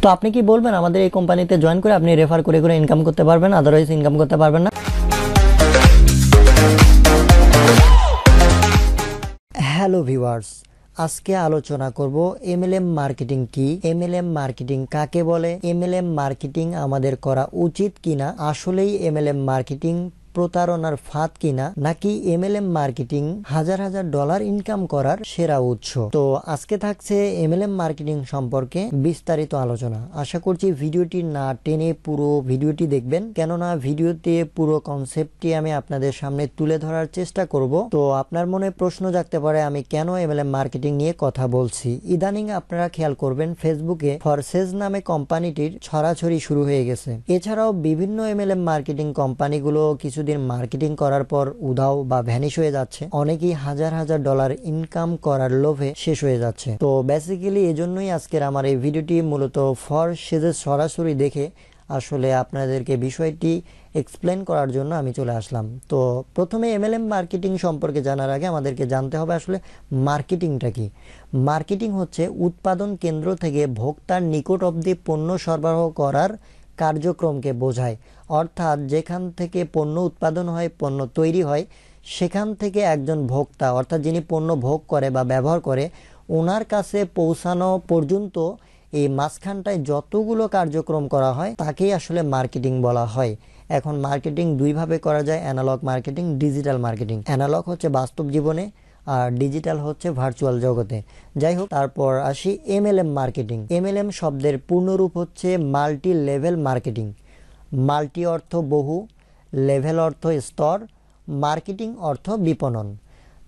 তো আপনি কি বলবেন আমাদের এই কোম্পানিতে জয়েন করে আপনি রেফার করে করে ইনকাম করতে পারবেন, আদারওয়াইজ ইনকাম করতে পারবেন না? হ্যালো ভিউয়ার্স, আজকে আলোচনা করব এমএলএম মার্কেটিং কি, এমএলএম মার্কেটিং কাকে বলে, এমএলএম মার্কেটিং আমাদের করা উচিত কিনা, আসলেই এমএলএম মার্কেটিং প্রতারণার ফাঁদ কিনা, নাকি এমএলএম মার্কেটিং হাজার হাজার ডলার ইনকাম করার সেরা উৎস। তো আজকে থাকছে এমএলএম মার্কেটিং সম্পর্কে বিস্তারিত আলোচনা। আশা করছি ভিডিওটি না টেনে পুরো ভিডিওটি দেখবেন, কেননা ভিডিওতে পুরো কনসেপ্টটি আমি আপনাদের সামনে তুলে ধরার চেষ্টা করব। তো আপনার মনে প্রশ্ন জাগতে পারে আমি কেন এমএলএম মার্কেটিং নিয়ে কথা বলছি। ইদানিং আপনারা খেয়াল করবেন ফেসবুকে ফরসেজ নামে কোম্পানিটির ছড়াছড়ি শুরু হয়ে গেছে। এছাড়াও বিভিন্ন এমএলএম মার্কেটিং কোম্পানিগুলো কিছুদিন মার্কেটিং করার পর উধাও বা ভ্যানিশ হয়ে যাচ্ছে, অনেকেই হাজার হাজার ডলার ইনকাম করার লোভে শেষ হয়ে যাচ্ছে। তো বেসিক্যালি এজন্যই আজকের আমার এই ভিডিওটি মূলত ফরসেজের সরাসরি দেখে আসলে আপনাদেরকে বিষয়টি এক্সপ্লেন করার জন্য আমি চলে আসলাম। তো প্রথমে এমএলএম মার্কেটিং সম্পর্কে জানার আগে আমাদেরকে জানতে হবে আসলে মার্কেটিংটা কি। মার্কেটিং হচ্ছে উৎপাদন কেন্দ্র থেকে ভোক্তার নিকট অবধি পণ্য সরবরাহ করার কার্যক্রমকে বোঝায়। অর্থাৎ যেখান থেকে পণ্য উৎপাদন হয়, পণ্য তৈরি হয়, সেখান থেকে একজন ভোক্তা অর্থাৎ যিনি পণ্য ভোগ করে বা ব্যবহার করে ওনার কাছে পৌঁছানো পর্যন্ত এই মাঝখানটায় যতগুলো কার্যক্রম করা হয় তাকেই আসলে মার্কেটিং বলা হয়। এখন মার্কেটিং দুইভাবে করা যায়, analogue marketing, digital marketing. Analogue হচ্ছে বাস্তব জীবনে আর ডিজিটাল হচ্ছে ভার্চুয়াল জগতে। যাই হোক, তারপর আসি এমএলএম মার্কেটিং। এমএলএম শব্দের পূর্ণরূপ হচ্ছে মাল্টি লেভেল মার্কেটিং। মাল্টি অর্থ বহু, লেভেল অর্থ স্তর, মার্কেটিং অর্থ বিপণন।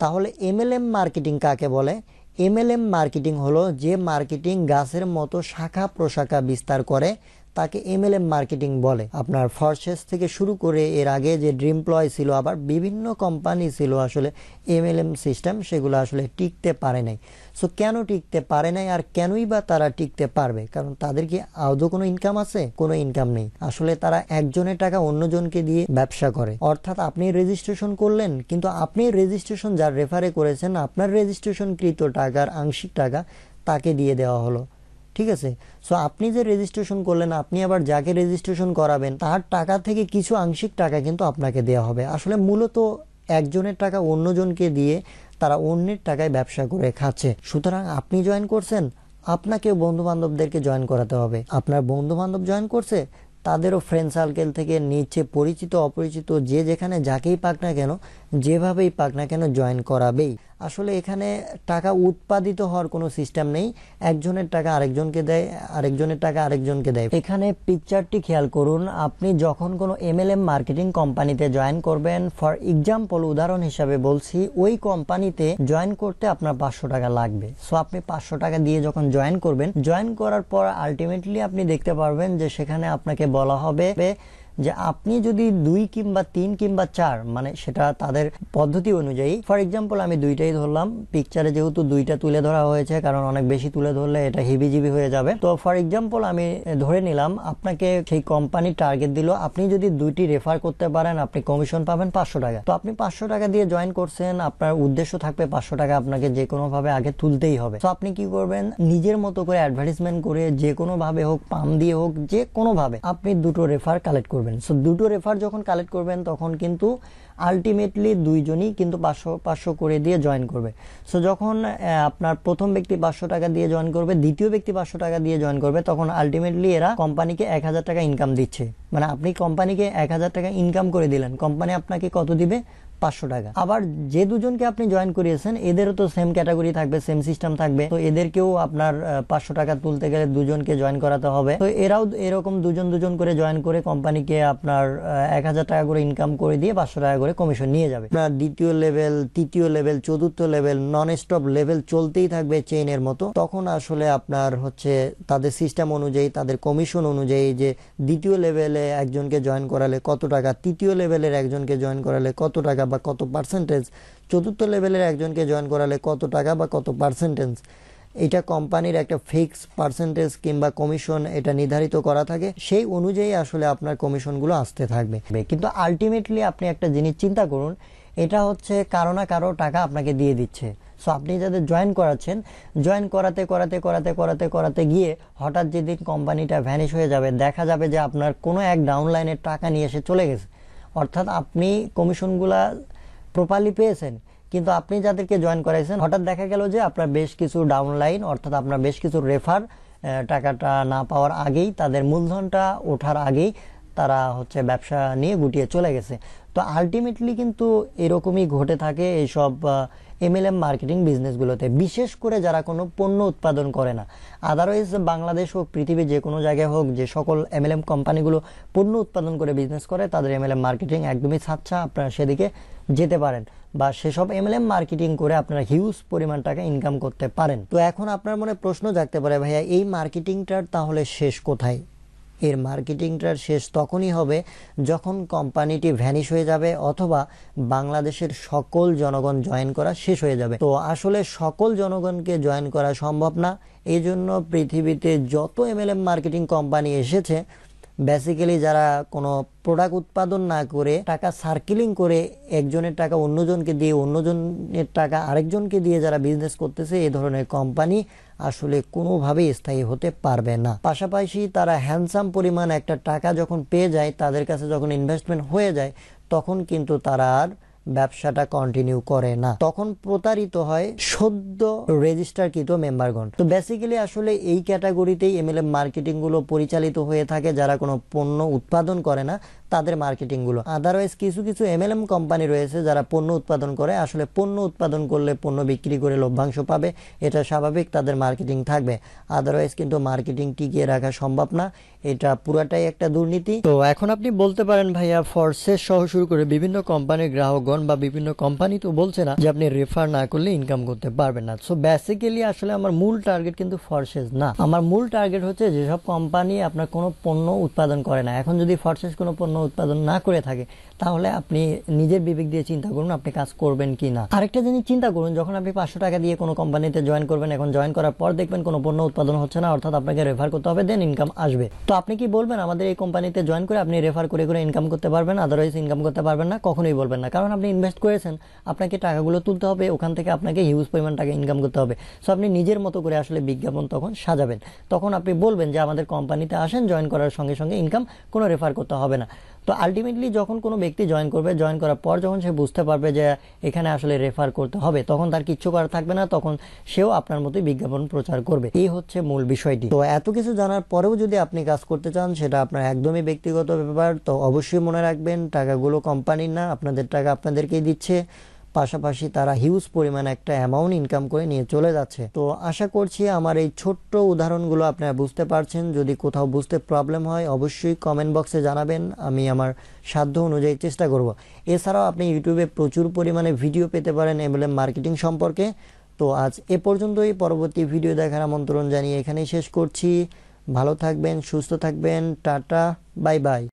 তাহলে এমএলএম মার্কেটিং কাকে বলে? এমএলএম মার্কেটিং হলো যে মার্কেটিং গাছের মতো শাখা প্রশাখা বিস্তার করে তাকে এমএলএম মার্কেটিং বলে। আপনার ফরসেজ থেকে শুরু করে এর আগে যে ড্রিমপ্লয় ছিল, আবার বিভিন্ন কোম্পানি ছিল আসলে এমএলএম সিস্টেম, সেগুলো আসলে টিকতে পারে নাই। সো কেন টিকতে পারে নাই আর কেনই বা তারা টিকতে পারবে? কারণ তাদের কি আদৌ কোনো ইনকাম আছে? কোনো ইনকাম নেই। আসলে তারা একজনের টাকা অন্যজনকে দিয়ে ব্যবসা করে। অর্থাৎ আপনি রেজিস্ট্রেশন করলেন, কিন্তু আপনি রেজিস্ট্রেশন যার রেফারে করেছেন আপনার রেজিস্ট্রেশনকৃত টাকার আংশিক টাকা তাকে দিয়ে দেওয়া হলো। ঠিক আছে? সো আপনি যে রেজিস্ট্রেশন করলেন, আপনি আবার যাকে রেজিস্ট্রেশন করাবেন তার টাকা থেকে কিছু আংশিক টাকা কিন্তু আপনাকে দেওয়া হবে। আসলে মূলত একজনের টাকা অন্যজনকে দিয়ে তারা অন্যের টাকায় ব্যবসা করে খাচ্ছে। সুতরাং আপনি জয়েন করছেন, আপনাকে বন্ধু বান্ধবদেরকে জয়েন করাতে হবে। আপনার বন্ধু বান্ধব জয়েন করছে, তাদেরও ফ্রেন্ড সার্কেল থেকে নিচে পরিচিত অপরিচিত যে যেখানে যাকেই পাক না কেন, যেভাবেই পাক না কেন জয়েন করাবেই। আসলে এখানে টাকা উৎপাদিত হওয়ার কোনো সিস্টেম নেই। একজনের টাকা আরেকজনকে দেয়, আরেকজনের টাকা আরেকজনকে দেয়। এখানে পিকচারটি খেয়াল করুন। আপনি যখন কোনো এমএলএম মার্কেটিং কোম্পানিতে জয়েন করবেন, ফর এক্সাম্পল উদাহরণ হিসাবে বলছি, ওই কোম্পানিতে জয়েন করতে আপনার 500 টাকা লাগবে। সো আপনি 500 টাকা দিয়ে যখন জয়েন করবেন, জয়েন করার পর আলটিমেটলি আপনি দেখতে পারবেন যে সেখানে আপনাকে বলা হবে যে আপনি যদি 2 কিংবা 3 কিংবা 4, মানে সেটা তাদের পদ্ধতি অনুযায়ী, ফর এক্সাম্পল আমি দুইটাই ধরলাম, পিকচারে যেহেতু দুইটা তুলে ধরা হয়েছে কারণ অনেক বেশি তুলে ধরলে এটা হিবিজিবি হয়ে যাবে। তো ফর এক্সাম্পল আমি ধরে নিলাম আপনাকে সেই কোম্পানি টার্গেট দিল, আপনি যদি 2টি রেফার করতে পারেন আপনি কমিশন পাবেন 500 টাকা। তো আপনি 500 টাকা দিয়ে জয়েন করছেন, আপনার উদ্দেশ্য থাকবে 500 টাকা আপনাকে যে কোনো ভাবে আগে তুলতেই হবে। তো আপনি কি করবেন, নিজের মতো করে অ্যাডভার্টাইজমেন্ট করে যে কোনো ভাবে হোক, পাম দিয়ে হোক, যে কোনো ভাবে আপনি 2টো রেফার কালেক্ট করবেন। সো 2টো রেফার যখন কালেক্ট করবেন তখন কিন্তু আলটিমেটলি দুইজনই কিন্তু 500 করে দিয়ে জয়েন করবে। সো যখন আপনার প্রথম ব্যক্তি 500 টাকা দিয়ে জয়েন করবে, দ্বিতীয় ব্যক্তি 500 টাকা দিয়ে জয়েন করবে, তখন আলটিমেটলি এরা কোম্পানিকে 1000 টাকা ইনকাম দিচ্ছে। মানে আপনি কোম্পানিকে 1000 টাকা ইনকাম করে দিলেন, কোম্পানি আপনাকে কত দিবে? 500 টাকা। আবার যে দুজনকে আপনি জয়েন করিয়েছেন এদেরও তো সেম ক্যাটাগরি থাকবে, সেম সিস্টেম থাকবে। তো এদেরকেও আপনার 500 টাকা তুলতে গেলে দুজনকে জয়েন করাতে হবে। তো এরাও এরকম দুজন দুজন করে জয়েন করে কোম্পানিকে আপনার 1000 টাকা করে ইনকাম করে দিয়ে 500 টাকা করে কমিশন নিয়ে যাবে। আপনার দ্বিতীয় লেভেল, তৃতীয় লেভেল, চতুর্থ লেভেল, নন স্টপ লেভেল চলতেই থাকবে চেইনের মতো। তখন আসলে আপনার হচ্ছে তাদের সিস্টেম অনুযায়ী, তাদের কমিশন অনুযায়ী যে দ্বিতীয় লেভেলে একজনকে জয়েন করালে কত টাকা, তৃতীয় লেভেলের একজনকে জয়েন করালে কত টাকা বা কত পার্সেন্টেজ, চতুর্থ লেভেলের একজনকে জয়েন করালে কত টাকা বা কত পার্সেন্টেজ, এটা কোম্পানির একটা ফিক্স পার্সেন্টেজ কিংবা কমিশন এটা নির্ধারিত করা থাকে। সেই অনুযায়ী আসলে আপনার কমিশনগুলো আসতে থাকবে। কিন্তু আলটিমেটলি আপনি একটা জিনিস চিন্তা করুন, এটা হচ্ছে কারো না কারো টাকা আপনাকে দিয়ে দিচ্ছে। সো আপনি যাদের জয়েন করাচ্ছেন, জয়েন করাতে গিয়ে হঠাৎ যেদিন কোম্পানিটা ভ্যানিশ হয়ে যাবে, দেখা যাবে যে আপনার কোনো এক ডাউনলাইনের টাকা নিয়ে এসে চলে গেছে। অর্থাৎ আপনি কমিশনগুলা প্রপারলি পেয়েছেন, কিন্তু আপনি যাদেরকে জয়েন করাইছেন হঠাৎ দেখা গেল যে আপনার বেশ কিছু ডাউনলাইন অর্থাৎ আপনার বেশ কিছু রেফার টাকাটা না পাওয়ার আগেই, তাদের মূলধনটা ওঠার আগেই তারা ব্যবসা নিয়ে গুটিয়ে চলে গেছে। তো আলটিমেটলি কিন্তু এরকমই ঘটে থাকে এইসব এমএলএম মার্কেটিং বিজনেসগুলোতে, বিশেষ করে যারা কোনো পণ্য উৎপাদন করে না। আদারওয়াইজ বাংলাদেশ হোক, পৃথিবীর যে কোনো জায়গায় হোক, যে সকল এমএলএম কোম্পানিগুলো পণ্য উৎপাদন করে বিজনেস করে, তাদের এমএলএম মার্কেটিং একদমই স্বাচ্ছা, আপনারা সেদিকে যেতে পারেন বা সেসব এমএলএম মার্কেটিং করে আপনারা হিউজ পরিমাণ টাকা ইনকাম করতে পারেন। তো এখন আপনার মনে প্রশ্ন জাগতে পারে, ভাইয়া এই মার্কেটিংটার তাহলে শেষ কোথায়? এর মার্কেটিংটার শেষ তখনই হবে যখন কোম্পানিটি ভ্যানিশ হয়ে যাবে অথবা বাংলাদেশের সকল জনগণ জয়েন করা শেষ হয়ে যাবে। তো আসলে সকল জনগণকে জয়েন করা সম্ভব না, এই জন্য পৃথিবীতে যত এমএলএম মার্কেটিং কোম্পানি এসেছে, বেসিক্যালি যারা কোনো প্রোডাক্ট উৎপাদন না করে টাকা সার্কেলিং করে একজনের টাকা অন্যজনকে দিয়ে, অন্যজনের টাকা আরেকজনকে দিয়ে যারা বিজনেস করতেছে, এই ধরনের কোম্পানি আসলে কোনোভাবেই স্থায়ী হতে পারবে না। পাশাপাশি তারা হ্যান্ডসাম পরিমাণ একটা টাকা যখন পেয়ে যায়, তাদের কাছে যখন ইনভেস্টমেন্ট হয়ে যায়, তখন কিন্তু তারা আর ব্যবসাটা কন্টিনিউ করে না, তখন প্রতারিত হয় সদ্য রেজিস্টারকৃত মেম্বারগণ। তো বেসিক্যালি আসলে এই ক্যাটাগরিতেই এমএলএম মার্কেটিং গুলো পরিচালিত হয়ে থাকে, যারা কোনো পণ্য উৎপাদন করে না তাদের মার্কেটিং গুলো। আদারওয়াইজ কিছু কিছু এমএলএম কোম্পানি রয়েছে যারা পণ্য উৎপাদন করে, আসলে পণ্য উৎপাদন করলে পণ্য বিক্রি করে লভ্যাংশ পাবে, এটা স্বাভাবিক, তাদের মার্কেটিং থাকবে। আদারওয়াইজ কিন্তু মার্কেটিং টিকিয়ে রাখা সম্ভব না, এটা পুরাটাই একটা দুর্নীতি। তো এখন আপনি বলতে পারেন, ভাইয়া ফরসেস সহ শুরু করে বিভিন্ন কোম্পানির গ্রাহকগণ বা বিভিন্ন কোম্পানি তো বলছে না যে আপনি রেফার না করলে ইনকাম করতে পারবেন না। সো বেসিক্যালি আসলে আমার মূল টার্গেট কিন্তু ফরসেস না, আমার মূল টার্গেট হচ্ছে যেসব কোম্পানি আপনার কোনো পণ্য উৎপাদন করে না। এখন যদি ফরসেস কোনো পণ্য উৎপাদন না করে থাকে, তাহলে আপনি নিজের বিবেক দিয়ে চিন্তা করুন আপনি কাজ করবেন কি না। আরেকটা জিনিস চিন্তা করুন, যখন আপনি 500 টাকা দিয়ে কোনো কোম্পানিতে জয়েন করবেন, এখন জয়েন করার পর দেখবেন কোনো পণ্য উৎপাদন হচ্ছে না, অর্থাৎ আপনাকে রেফার করতে হবে, দেন ইনকাম আসবে। তো আপনি কি বলবেন আমাদের এই কোম্পানিতে জয়েন করে আপনি রেফার করে করে ইনকাম করতে পারবেন, আদারওয়াইজ ইনকাম করতে পারবেন না? কখনোই বলবেন না, কারণ আপনি ইনভেস্ট করেছেন, আপনাকে টাকাগুলো তুলতে হবে, ওখান থেকে আপনাকে হিউজ পরিমাণ টাকা ইনকাম করতে হবে। সো আপনি নিজের মতো করে আসলে বিজ্ঞাপন তখন সাজাবেন, তখন আপনি বলবেন যে আমাদের কোম্পানিতে আসেন, জয়েন করার সঙ্গে সঙ্গে ইনকাম, কোনো রেফার করতে হবে না। তো আলটিমেটলি যখন কোনো ব্যক্তি জয়েন করবে, জয়েন করার পর যখন সে বুঝতে পারবে যে এখানে আসলে রেফার করতে হবে, তখন তার কিচ্ছু করার থাকবে না, তখন সেও আপনার মতোই বিজ্ঞাপন প্রচার করবে। এই হচ্ছে মূল বিষয়টি। তো এত কিছু জানার পরেও যদি আপনি কাজ করতে চান, সেটা আপনার একদমই ব্যক্তিগত ব্যাপার। তো অবশ্যই মনে রাখবেন, টাকাগুলো কোম্পানির না, আপনাদের টাকা আপনাদেরকেই দিচ্ছে, পাশাপাশি তারা হিউজ পরিমাণ একটা অ্যামাউন্ট ইনকাম করে নিয়ে চলে যাচ্ছে। তো আশা করছি আমার এই ছোট্ট উদাহরণগুলো আপনারা বুঝতে পারছেন। যদি কোথাও বুঝতে প্রবলেম হয় অবশ্যই কমেন্ট বক্সে জানাবেন, আমি আমার সাধ্য অনুযায়ী চেষ্টা করব। এছাড়াও আপনি ইউটিউবে প্রচুর পরিমাণে ভিডিও পেতে পারেন এমএলএম মার্কেটিং সম্পর্কে। তো আজ এ পর্যন্তই, পরবর্তী ভিডিও দেখার আমন্ত্রণ জানিয়ে এখানেই শেষ করছি। ভালো থাকবেন, সুস্থ থাকবেন, টাটা, বাই বাই।